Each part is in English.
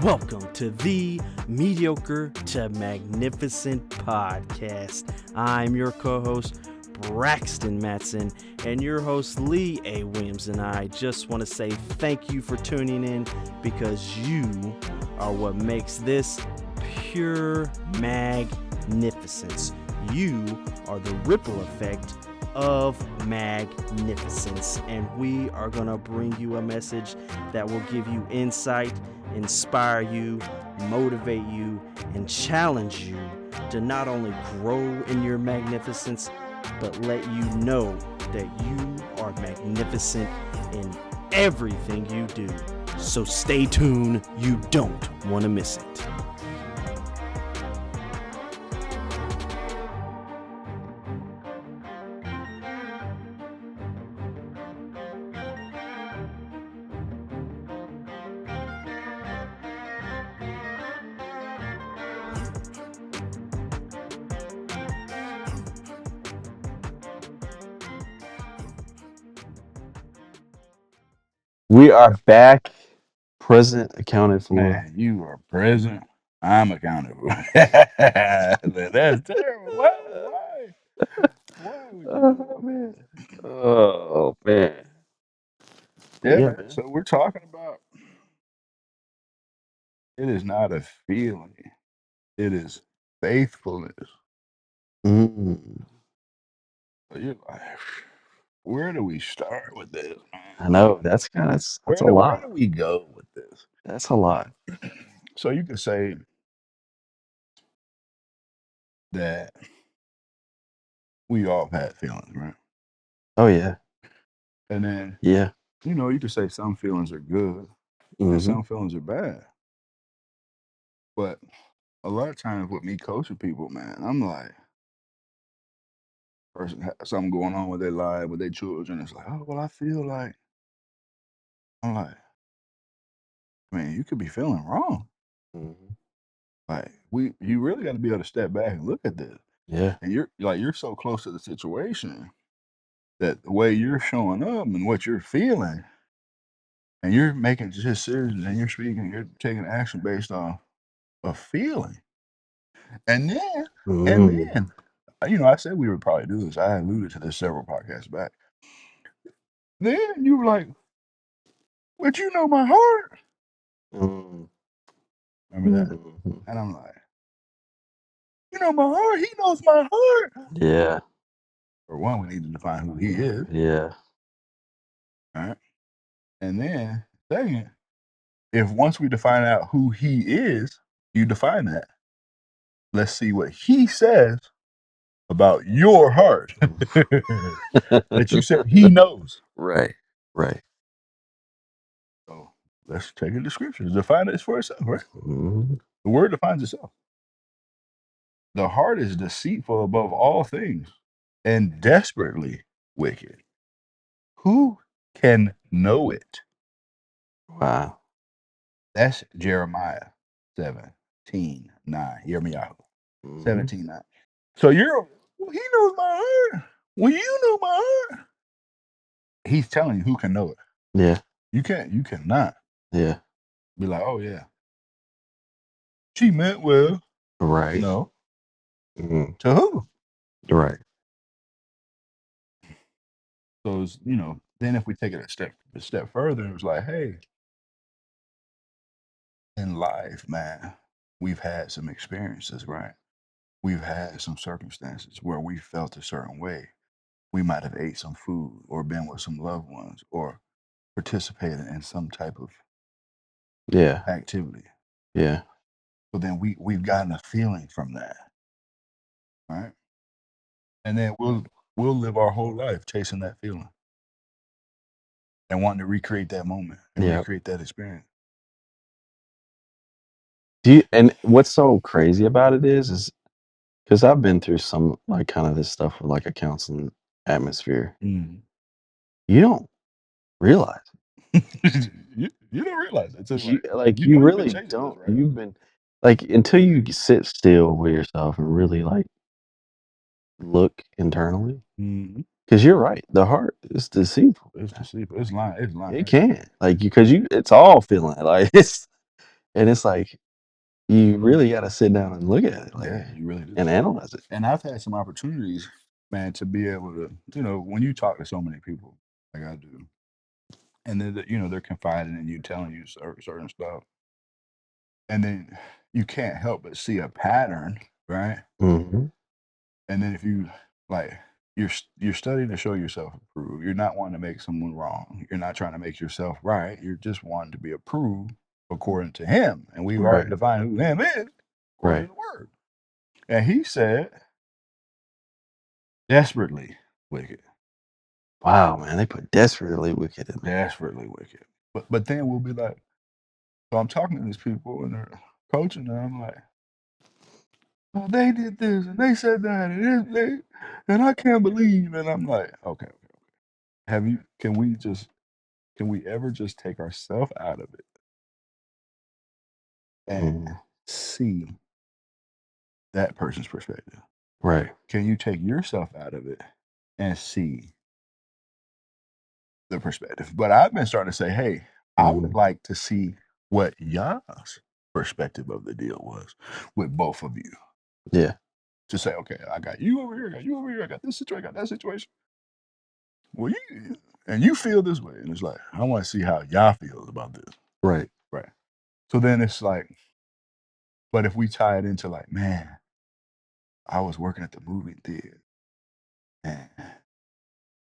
Welcome to the Mediocre to Magnificent podcast. I'm your co host, Braxton Matson, and your host, Lee A. Williams. And I just want to say thank you for tuning in because you are what makes this pure magnificence. You are the ripple effect of magnificence, and we are going to bring you a message that will give you insight, inspire you, motivate you, and challenge you to not only grow in your magnificence, but let you know that you are magnificent in everything you do. So stay tuned, you don't want to miss it. We are back, present, accounted for. Man, you are present. I'm accountable. That's terrible. Why would you do Oh man. Oh man. that? But Yeah, yeah, man. man. So we're talking about it is not a feeling, it is faithfulness. Mm, So you're like, where do we start with this, I man? know that's a Where lot. do we go with this? That's a lot. So you could say that we all have had feelings, right? Oh yeah. And then, Yeah. you could say some feelings are good and Mm-hmm. some feelings are bad. But a lot of times with me coaching people, man, I'm like, person has something going on with their life, with their children. It's like, oh, well, I feel like, I'm like, man, you could be feeling wrong. Hmm. Like, you really got to be able to step back and look at this. Yeah. And you're so close to the situation that the way you're showing up and what you're feeling, and you're making decisions and you're speaking, you're taking action based on a feeling. And then, and Mm. then, I said we would probably do this. I alluded to this several podcasts back. Then you were like, but you know my heart. Mm. Remember that? Mhm. And I'm like, you know my heart. He knows my heart. Yeah. For one, we need to define who he is. Yeah. All right. And then, second, if once we define out who he is, you define that. Let's see what he says about your heart that you said he knows. Right. Right. So let's take it to scriptures. Define it for itself, right? Hmm. The word defines itself. The heart is deceitful above all things and desperately wicked. Who can know it? Wow. That's Jeremiah 17:9. Yirmiyahu Hmm. 17:9. So well, he knows my heart. Well, you know my heart. He's telling you who can know it. Yeah. You cannot Yeah. be like, oh yeah, she meant well. Right. No. Mm. To who? Right. So then if we take it a step further, it was like, hey, in life, man, we've had some experiences, right? We've had some circumstances where we felt a certain way. We might have ate some food or been with some loved ones or participated in some type of Yeah. activity. Yeah. So then we've gotten a feeling from that, right? And then we'll live our whole life chasing that feeling and wanting to recreate that moment and Yeah. recreate that experience. And what's so crazy about it is because I've been through some like kind of this stuff with like a counseling atmosphere. Mm. You don't realize You don't realize it. It's you like like you you know you've been really chasing this, don't. right? You've been like until you sit still with yourself and really like look internally. Mhm. Because you're right, the heart is deceitful. It's deceitful. It's lying. It's lying It right there. can like because you it's all feeling like it's And it's like, you really got to sit down and look at it, like, Yeah, you really do. and analyze it. And I've had some opportunities, man, to be able to, when you talk to so many people like I do, and then, they're confiding in you, telling you certain stuff, and then you can't help but see a pattern, right? Mm-hmm. And then if you like, you're studying to show yourself approved. You're not wanting to make someone wrong. You're not trying to make yourself right. You're just wanting to be approved according to Him. And we've already Right. defined who Him is according Right. to the Word. And He said, desperately wicked. Wow, man, they put desperately wicked in there. Desperately wicked. But then we'll be like, so I'm talking to these people and they're coaching, and I'm like, oh, they did this and they said that and I can't believe. And I'm like, okay. Can we ever just take ourselves out of it and Mhm. see that person's perspective? Right. Can you take yourself out of it and see the perspective? But I've been starting to say, hey, I would Mhm. like to see what y'all's perspective of the deal was with both of you. Yeah. To say, okay, I got you over here, I got you over here, I got this situation, I got that situation. Well, you feel this way. And it's like, I want to see how y'all feels about this. Right. Right. So then it's like, but if we tie it into like, man, I was working at the movie theater and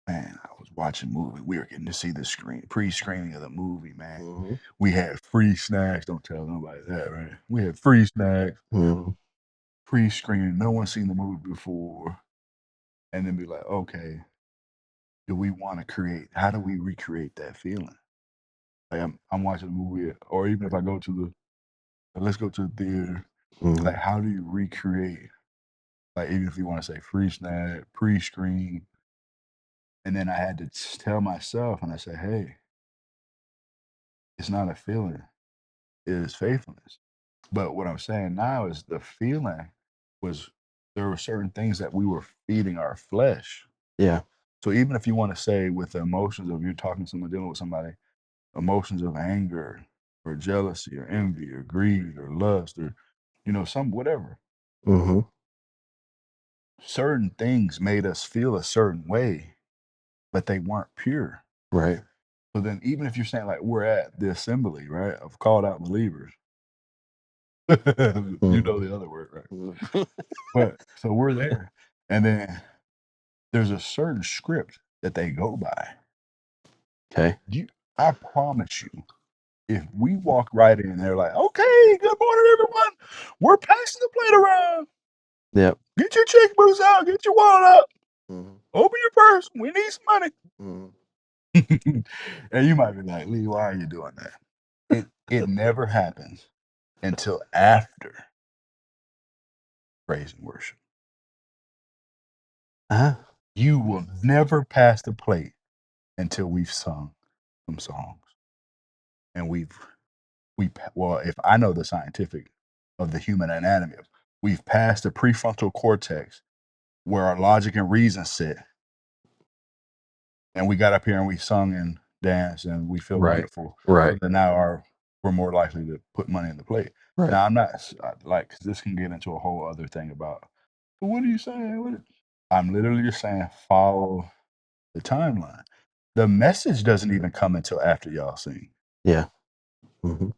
man, I was watching movie. We were getting to see the pre-screening of the movie, man. Mhm. We had free snacks. Don't tell nobody that, right? We had free snacks, Mhm. pre-screening. No one's seen the movie before. And then be like, okay, do we want to create, how do we recreate that feeling? Like I'm watching a movie, or even if I go to let's go to the theater, Mhm. like how do you recreate, like even if you want to say free snack, pre-screen, and then I had to tell myself, and I say, hey, it's not a feeling, it is faithfulness. But what I'm saying now is the feeling was, there were certain things that we were feeding our flesh. Yeah. So even if you want to say with the emotions of you talking to someone, dealing with somebody, emotions of anger or jealousy or envy or greed or lust or, some whatever, Mhm. certain things made us feel a certain way, but they weren't pure. Right. So then even if you're saying like we're at the assembly, right, of called out believers, you know the other word, right? Mhm. But so we're there, and then there's a certain script that they go by. Okay. I promise you, if we walk right in, they're like, okay, good morning, everyone. We're passing the plate around. Yep. Get your checkbooks out. Get your wallet out. Mhm. Open your purse. We need some money. Mhm. And you might be like, Lee, why are you doing that? It never happens until after praise and worship. Uh-huh. You will never pass the plate until we've sung some songs. And well, if I know the scientific of the human anatomy, we've passed the prefrontal cortex where our logic and reason sit. And we got up here and we sung and danced and we feel Right. wonderful. Right. So then now we're more likely to put money in the plate. Right. Now I'm not like, 'cause this can get into a whole other thing about, well, what are you saying? I'm literally just saying follow the timeline. The message doesn't even come until after y'all sing, Yeah. Mhm.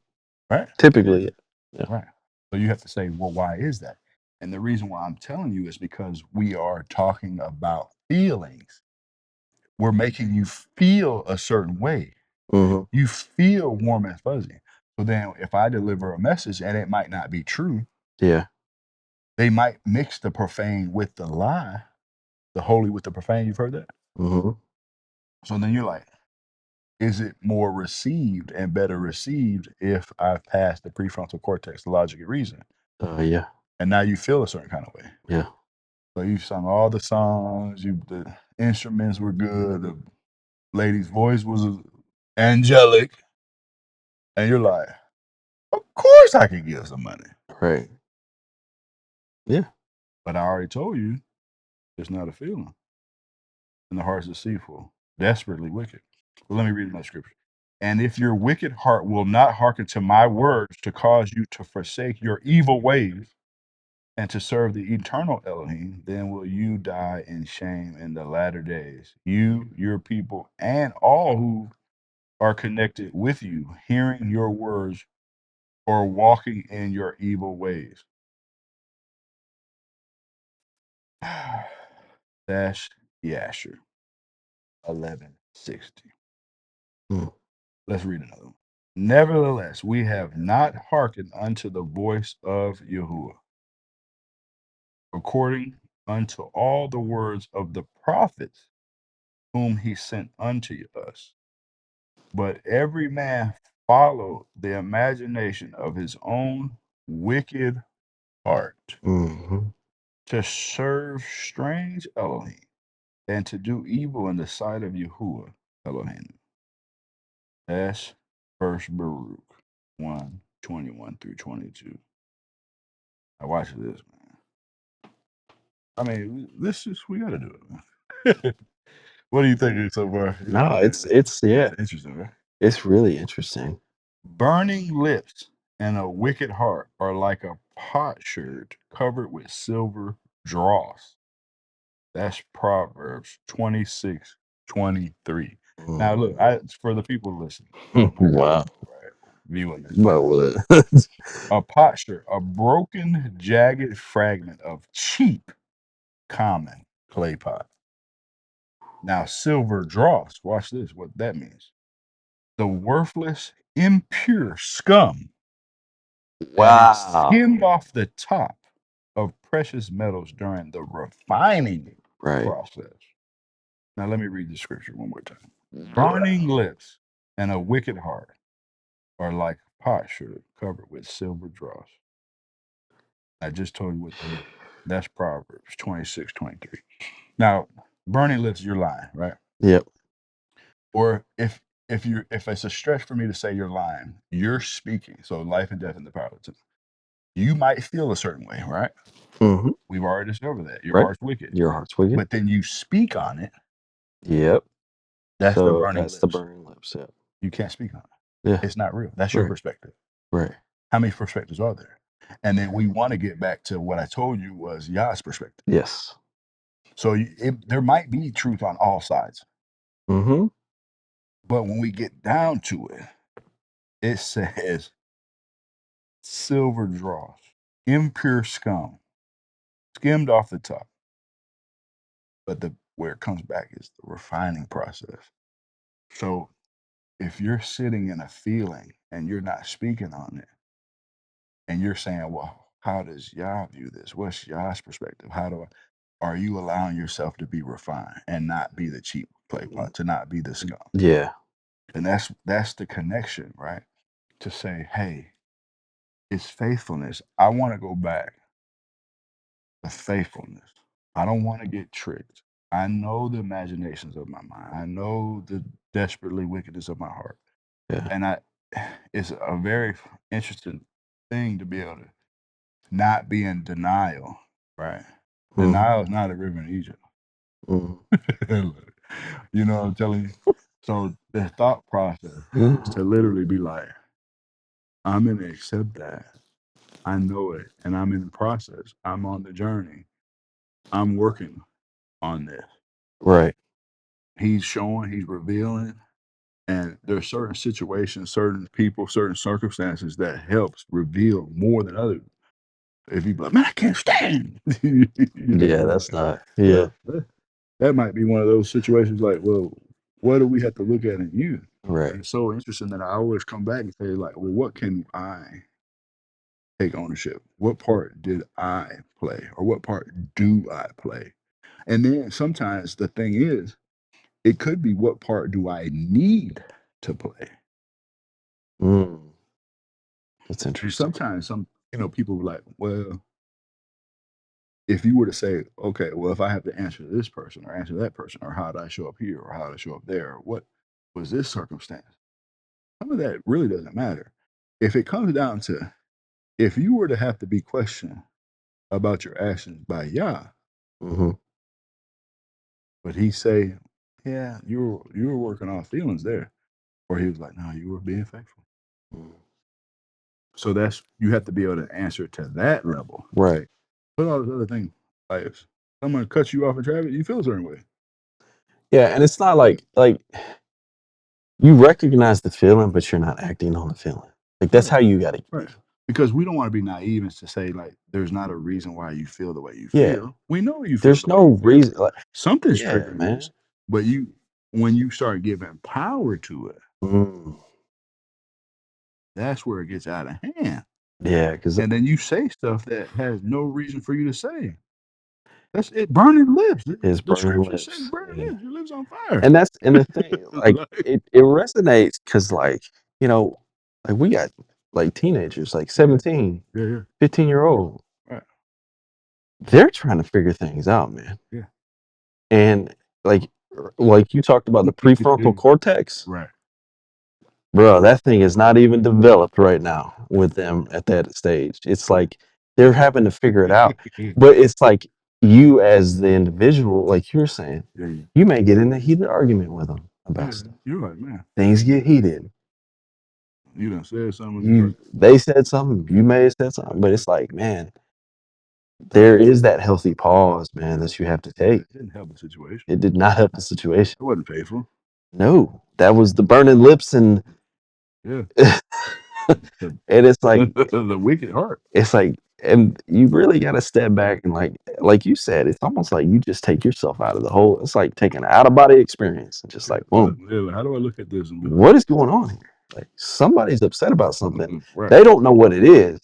right? Typically. Yeah. Right. So you have to say, well, why is that? And the reason why I'm telling you is because we are talking about feelings. We're making you feel a certain way. Mhm. You feel warm and fuzzy. So then if I deliver a message and it might not be true, Yeah. they might mix the profane with the lie, the holy with the profane. You've heard that? Mhm. So then you're like, is it more received and better received if I've passed the prefrontal cortex, the logic and reason? Yeah. And now you feel a certain kind of way. Yeah. So you sung all the songs, the instruments were good, the lady's voice was angelic, and you're like, of course I can give some money. Right. Yeah. But I already told you it's not a feeling. And the heart's deceitful, desperately wicked. Well, let me read another scripture. And if your wicked heart will not hearken to my words to cause you to forsake your evil ways and to serve the eternal Elohim, then will you die in shame in the latter days, you, your people, and all who are connected with you, hearing your words or walking in your evil ways. Dash Yasher 1160. Mm. Let's read another one. Nevertheless, we have not hearkened unto the voice of Yahuwah, according unto all the words of the prophets whom he sent unto us. But every man followed the imagination of his own wicked heart Mm-hmm. to serve strange Elohim and to do evil in the sight of Yahuwah Elohim. That's First Baruch 1:21-22. Now watch this, man. I mean, we gotta do it, man. What do you think so far? No, it's yeah, interesting, right? it's really interesting. Burning lips and a wicked heart are like a potsherd covered with silver dross. That's Proverbs 26:23. Now, look, for the people listening, Wow. right, viewing this, But what? a potsherd, a broken, jagged fragment of cheap, common clay pot. Now, silver dross, watch this, what that means. The worthless, impure scum that is skimmed off the top of precious metals during the refining Right. process. Now, let me read the scripture one more time. Burning lips and a wicked heart are like potsherd covered with silver dross. I just told you what that is. That's Proverbs 26:23. Now, burning lips, you're lying, right? Yep. Or if it's a stretch for me to say you're lying, you're speaking. So life and death in the power of the tongue. You might feel a certain way, right? Mm-hmm. We've already discovered that. Your Right. heart's wicked. Your heart's wicked. But then you speak on it. Yep. That's the So burning that's lips. the burning lips. Yeah. You can't speak on it. Yeah. It's not real. That's your Right. perspective. Right. How many perspectives are there? And then we want to get back to what I told you was Yah's perspective. Yes. So there might be truth on all sides. Mm-hmm. But when we get down to it, it says silver dross, impure scum, skimmed off the top. But where it comes back is the refining process. So if you're sitting in a feeling and you're not speaking on it, and you're saying, well, how does Yah view this? What's Yah's perspective? Are you allowing yourself to be refined and not be the cheap clay pot, to not be the scum? Yeah. And that's the connection, right? To say, hey, it's faithfulness. I want to go back to faithfulness. I don't want to get tricked. I know the imaginations of my mind. I know the desperately wickedness of my heart. Yeah. And it's a very interesting thing to be able to not be in denial, right? Denial is not a river in Egypt. Mm-hmm. You know what I'm telling you? So the thought process is to literally be like, I'm going to accept that. I know it. And I'm in the process. I'm on the journey. I'm working on this. Right. He's showing, he's revealing. And there's certain situations, certain people, certain circumstances that helps reveal more than others. If you be like, man, I can't stand. Yeah, that's not. Yeah. Well, that might be one of those situations like, well, what do we have to look at in you? Right. And it's so interesting that I always come back and say, like, well, what can I take ownership? What part did I play? Or what part do I play? And then sometimes the thing is, it could be what part do I need to play? Mm. That's And interesting. sometimes people are like, well, if you were to say, okay, well, if I have to answer this person or answer that person, or how did I show up here or how did I show up there, or what was this circumstance? Some of that really doesn't matter. If it comes down to, if you were to have to be questioned about your actions by Yah, Mm-hmm. but he say, yeah, you were working off feelings there. Or he was like, no, you were being faithful. Mm. So you have to be able to answer to that level. Right. But all those other things, like if someone cuts you off in traffic, you feel a certain way. Yeah, and it's not like you recognize the feeling, but you're not acting on the feeling. Like that's Right. how you gotta Right. be. Because we don't want to be naive and to say like there's not a reason why you feel the way you Yeah. feel. We know you feel There's the way you no feel. reason. Like, Something's yeah, triggering man. this. But when you start giving power to it, that's where it gets out of hand. Yeah, because And then you say stuff that has no reason for you to say. That's it. Burning lips. it's The burning scripture says lips. burning Yeah. lips. Your lips on fire. And the thing, like Like, it resonates because like, like we got like teenagers, like 17, yeah. 15-year-old. Right. They're trying to figure things out, man. Yeah. And like you talked about the prefrontal cortex, Right. bro, that thing is not even developed right now with them at that stage. It's like they're having to figure it out. But it's like you as the individual, like you're saying, Yeah. you may get in a heated argument with them about stuff. You're like, man, Things get heated. you done said something. They said something, you may have said something, but it's like, man, there is that healthy pause, man, that you have to take. It didn't help the situation. It did not help the situation. It wasn't faithful. No, that was the burning lips and Yeah. and it's like The wicked heart. it's like, and you really got to step back and like you said, it's almost like you just take yourself out of the whole. It's like taking an out of body experience and just like, boom, Yeah, how do I look at this? And be what is going on here? Like somebody's upset about something. right. They don't know what it is.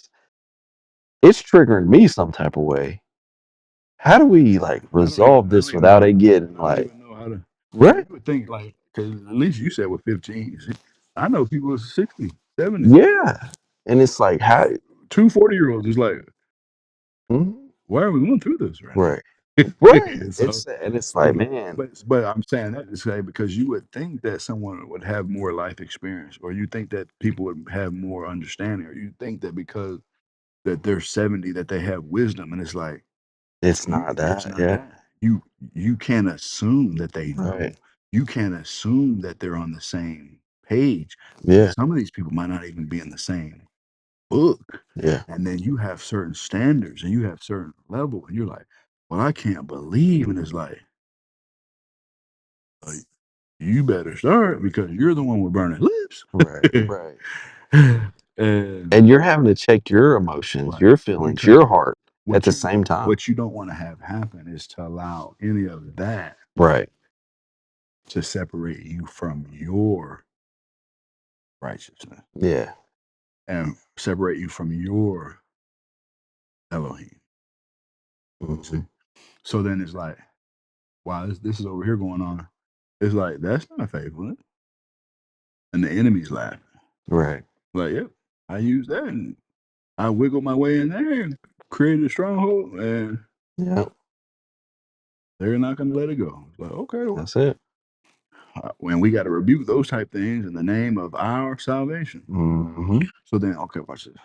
It's triggering me some type of way. How do we like resolve this without it getting I don't like even know how to. right? You would think like, because at least you said with 15. I know people with 60, 70. Yeah, and it's like how 2 40-year-olds is like, Mhm. why are we going through this right right, now? right. So, It's like man, but I'm saying that to say because you would think that someone would have more life experience, or you think that people would have more understanding, or you think that because that they're 70 that they have wisdom, and it's like it's not it's that. not Yeah, that. You can't assume that they know. right. You can't assume that they're on the same page. Yeah, Some of these people might not even be in the same book. yeah, And then you have certain standards and you have certain level, and you're like, well, I can't believe. And it's like, you better start because you're the one with burning lips. right, right. And And you're having to check your emotions, right, your feelings, because your heart at what the you same time. what you don't want to have happen is to allow any of that Right. to separate you from your righteousness Yeah. and separate you from your Elohim. See? Mhm. So then it's like, wow, this is over here going on. It's like, that's not faithfulness. And the enemy's laughing. Right. Like, yep, I used that and I wiggled my way in there and created a stronghold, and Yeah. they're not going to let it go. It's like, okay, well, That's it. when we got to rebuke those type things in the name of our salvation. Hmm. So then, okay, watch this.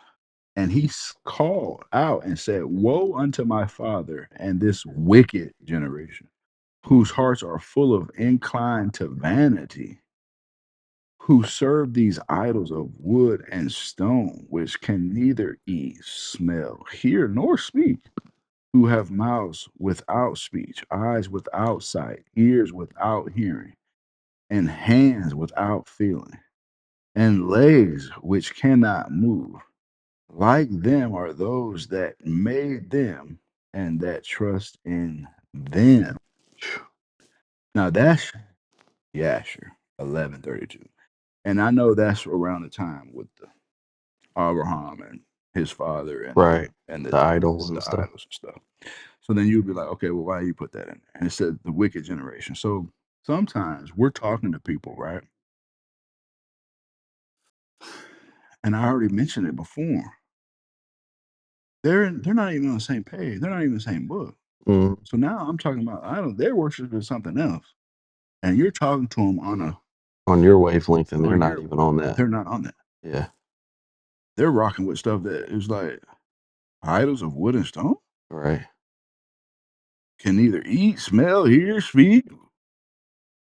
And he called out and said, woe unto my father and this wicked generation, whose hearts are full of incline to vanity, who serve these idols of wood and stone, which can neither eat, smell, hear, nor speak, who have mouths without speech, eyes without sight, ears without hearing, and hands without feeling, and legs which cannot move. Like them are those that made them and that trust in them. Now that's Yasher 11:32, and I know that's around the time with the Abraham and his father and Right. and The idols and the stuff. idols and stuff. So then you'd be like, okay, well, why you put that in there? And it said the wicked generation. So sometimes we're talking to people, right? And I already mentioned it before. They're not even on the same page. They're not even in the same book. Mm. So now I'm talking about idols. Their worship is something else, and you're talking to them On your wavelength, and they're on not your. even on that. They're not on that. Yeah. They're rocking with stuff that is like idols of wood and stone. Right. Can neither eat, smell, hear, speak.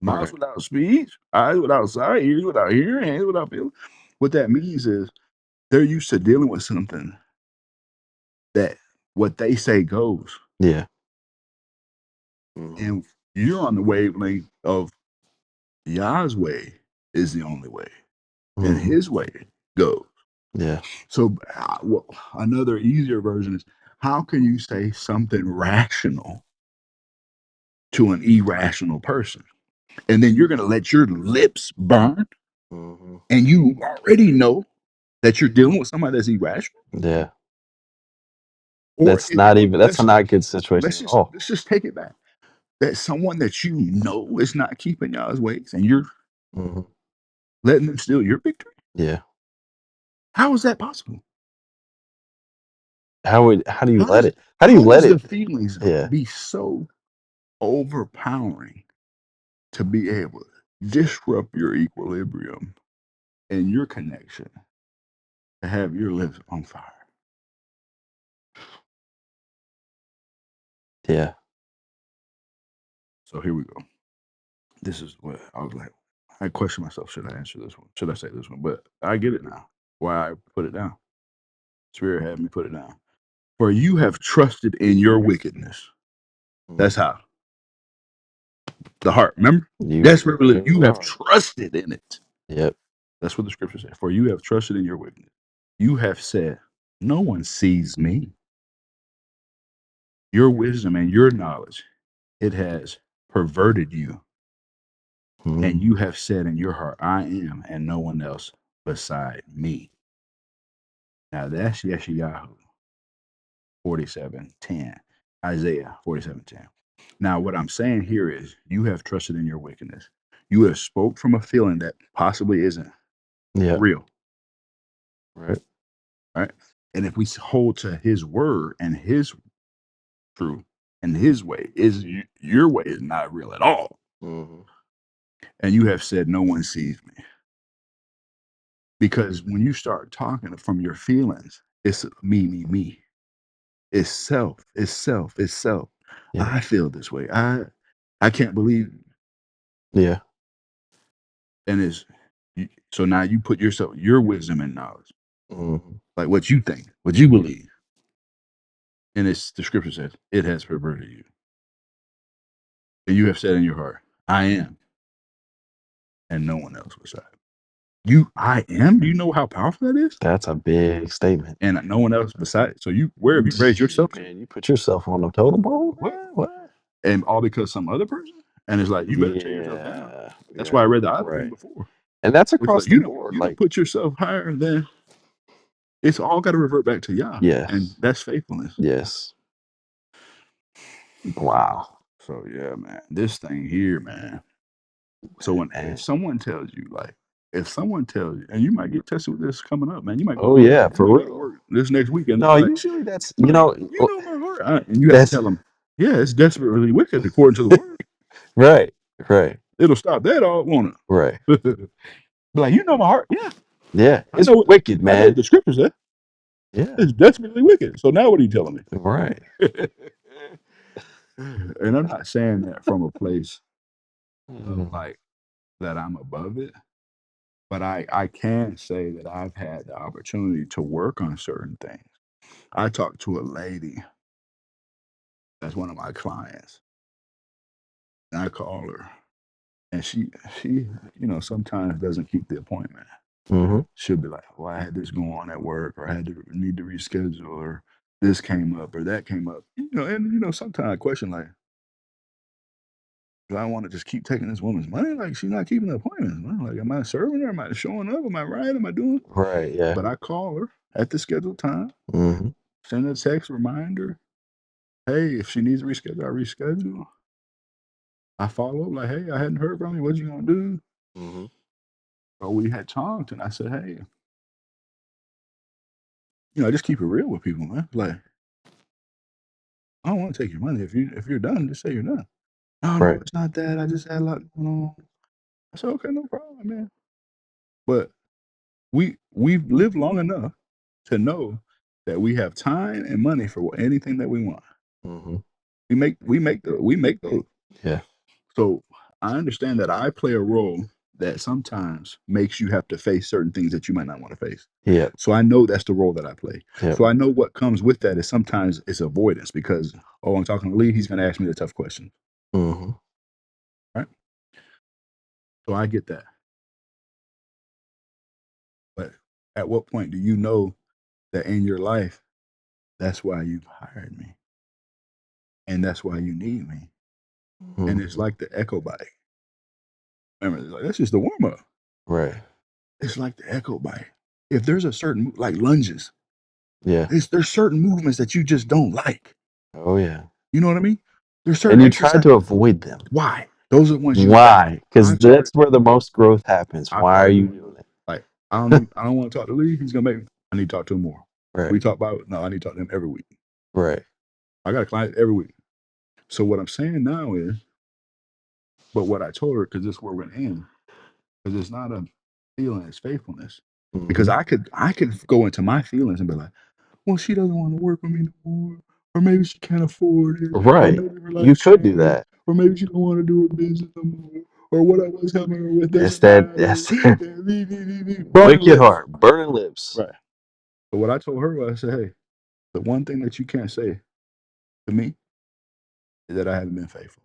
Mouth Right. without speech, eyes without sight, ears without hearing, hands without feeling. What that means is they're used to dealing with something that what they say goes. Yeah. Mhm. And you're on the wavelength of Yah's way is the only way, and Mhm. his way goes. Yeah. So, well, another easier version is how can you say something rational to an irrational person? And then you're going to let your lips burn, Mhm. and you already know that you're dealing with somebody that's irrational. Yeah. Or That's not even that's let's a not good situation at all. take it back. That someone that you know is not keeping y'all's ways, and you're Mhm. letting them steal your victory. Yeah. How is that possible? How do you How let does it? How do you let the it? feelings Yeah. be so overpowering to be able to disrupt your equilibrium and your connection to have your lips on fire? Yeah. So here we go. This is what I was like. I question myself: should I answer this one? Should I say this one? But I get it now. Why I put it down? Spirit had me put it down. For you have trusted in your wickedness. That's Mhm. how the heart. Remember, You that's where we live. You have are. trusted in it. Yep. That's what the scripture says. For you have trusted in your wickedness. You have said, "No one sees me." Your wisdom and your knowledge, it has perverted you. And Mhm. you have said in your heart, I am, and no one else beside me. Now that's Yeshayahu 47:10. Isaiah 47:10. Now, what I'm saying here is you have trusted in your wickedness. You have spoke from a feeling that possibly isn't Yeah. real, Right. right? And if we hold to his word and his truth and his way, your way is not real at all. Mhm. And you have said, no one sees me. Because when you start talking from your feelings, it's me. It's self. It's self. It's self. Yeah. I feel this way. I can't believe. Yeah. And it's so now you put yourself, your wisdom and knowledge, Mhm. like what you think, what you believe, and it's the scripture says it has perverted you, and you have said in your heart, "I am," and no one else beside you. I am. Do you know how powerful that is? That's a big statement. And no one else beside. So where have you raised yourself to? Man, you put yourself on the totem pole, What? man. What? And all because some other person? And it's like you better tear yourself down. Yeah. That's Yeah. why I read the other thing Right. before. And that's It's across like the board. you don't Like, put yourself higher than it's all got to revert back to Yah, and yes. that's faithfulness. Yes. Wow. So yeah, man, this thing here, man. So when Man. if someone tells you, and you might get tested with this coming up, man, you might go to Oh work, yeah, you for might go to real. work this next weekend. They'll No, be like, usually that's they'll be like, you know my heart, and you have to that's tell them, yeah, it's desperately wicked according to the word. right. Right. It'll stop that all, won't Right. it? Be like, you know my heart, yeah, Yeah. I It's know it. wicked, I know what man. the scripture said. Yeah. It's desperately wicked. So now what are you telling me? Right. And I'm not saying that from a place of Mhm. like that I'm above it, but I can say that I've had the opportunity to work on certain things. I talked to a lady that's one of my clients, and I call her, and she sometimes doesn't keep the appointment. Mhm. She'll be like, "Well, I had this going on at work, or I had to need to reschedule, or this came up, or that came up." And sometimes I question like, do I want to just keep taking this woman's money? Like she's not keeping the appointments. Man. Like, am I serving her? Am I showing up? Am I right? Am I doing? Right. Yeah. But I call her at the scheduled time, Mhm. send a text reminder. Hey, if she needs to reschedule, I reschedule. I follow up like, hey, I hadn't heard from you. What you gonna do? Mhm. So we had talked, and I said, hey, I just keep it real with people, man. Like, I don't want to take your money. If you're done, just say you're done. No, Right. it's not that. I just had a lot going on. I said, okay, no problem, man. But we've lived long enough to know that we have time and money for anything that we want. Mhm. We make those. Yeah. So I understand that I play a role that sometimes makes you have to face certain things that you might not want to face. Yeah. So I know that's the role that I play. Yeah. So I know what comes with that is sometimes it's avoidance because, oh, I'm talking to Lee, he's going to ask me the tough question. Mm-hmm. Right? So I get that. But at what point do you know that in your life, that's why you've hired me? And that's why you need me. Mm-hmm. And it's like the echo bike. Remember, it's like, that's just the warm up. Right. It's like the echo bike. If there's a certain, like lunges, Yeah. there's certain movements that you just don't like. Oh yeah. You know what I mean? There's And certain you try exercises. to avoid them. Why? Those are the ones you Why? Because I've told that's where the most growth happens. I've Why are told you you, doing it? like, I don't want to talk to Lee. He's gonna make me. I need to talk to him more. Right. We talk about no, I need to talk to him every week. Right. I got a client every week. So what I'm saying now is, but what I told her, because this is where we're gonna end, because it's not a feeling, it's faithfulness. Because Mm-hmm. I could go into my feelings and be like, well, she doesn't want to work with me no more, or maybe she can't afford it, or Right. maybe her You life could do changed, that. or maybe she don't want to do her business no more, or what I was helping her with It's doesn't that. matter. That's Burning wicked lips. heart, burning lips. Right. But what I told her was, I said, hey, the one thing that you can't say to me is that I haven't been faithful.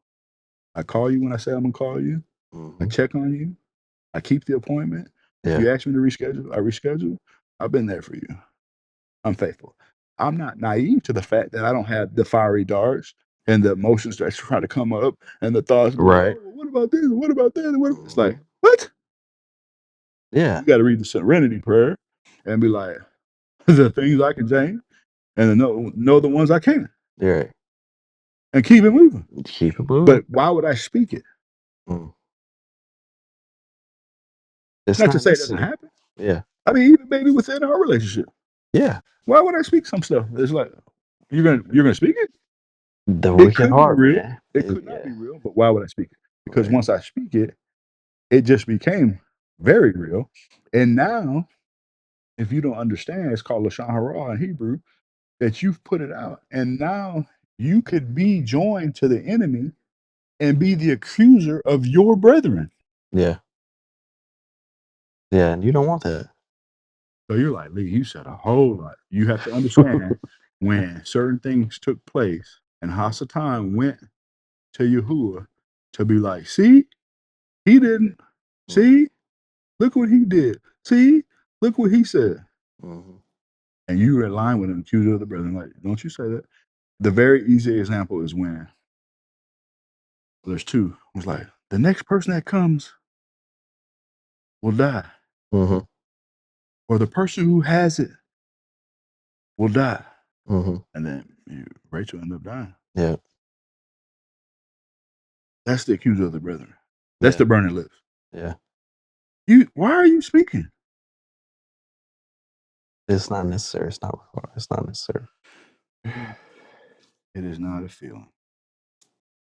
I call you when I say I'm gonna call you. I Mm-hmm. check on you. I keep the appointment. If Yeah. you ask me to reschedule, I reschedule. I've been there for you. I'm faithful. I'm not naive to the fact that I don't have the fiery darts and the emotions that try to come up and the thoughts be like, Right. oh, what about this? What about that? What? It's like, Mm-hmm. what? Yeah. You got to read the Serenity Prayer and be like, the things I can change and then know the ones I can't Right. and keep it moving. Keep it moving. But why would I speak it? Mm. It's Not to not say it doesn't necessary. happen. Yeah. I mean, even maybe within our relationship. Yeah. Why would I speak some stuff? It's like you're gonna speak it. The It wicked could be heart, real. man. It could not Yeah. be real. But why would I speak it? Because Right. once I speak it, it just became very real. And now, if you don't understand, it's called Lashon Hara in Hebrew. That you've put it out, and now you could be joined to the enemy and be the accuser of your brethren. Yeah. Yeah. And you don't want that. So you're like, Lee, you said a whole lot. You have to understand when certain things took place and Hasatan went to Yahuwah to be like, see, he didn't. See, look what he did. See, look what he said. Mm-hmm. And you were in line with an accuser of the brethren. Like, don't you say that? The very easy example is when there's two. It's like, the next person that comes will die. Mm-hmm. Or the person who has it will die. Mm-hmm. And then Rachel ended up dying. Yeah. That's the accuser of the brethren. That's Yeah. the burning lips. Yeah. Why are you speaking? It's not necessary. It's not required. It's not necessary. It is not a feeling.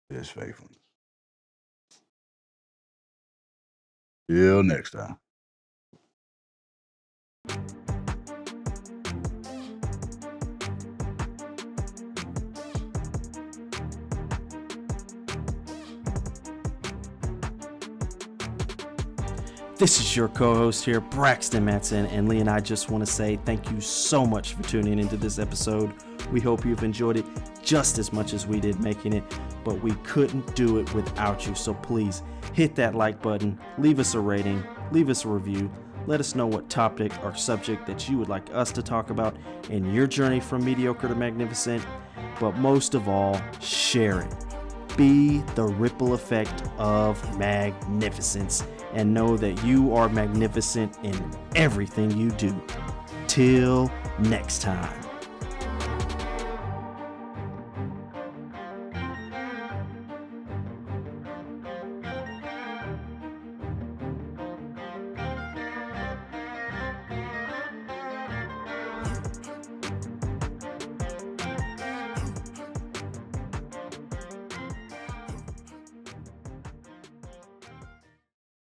It is faithfulness. Till next time. This is your co-host here, Braxton Matson, and Lee and I just want to say thank you so much for tuning into this episode. We hope you've enjoyed it just as much as we did making it, but we couldn't do it without you. So please hit that like button, leave us a rating, leave us a review. Let us know what topic or subject that you would like us to talk about in your journey from mediocre to magnificent. But most of all, share it. Be the ripple effect of magnificence and know that you are magnificent in everything you do. Till next time.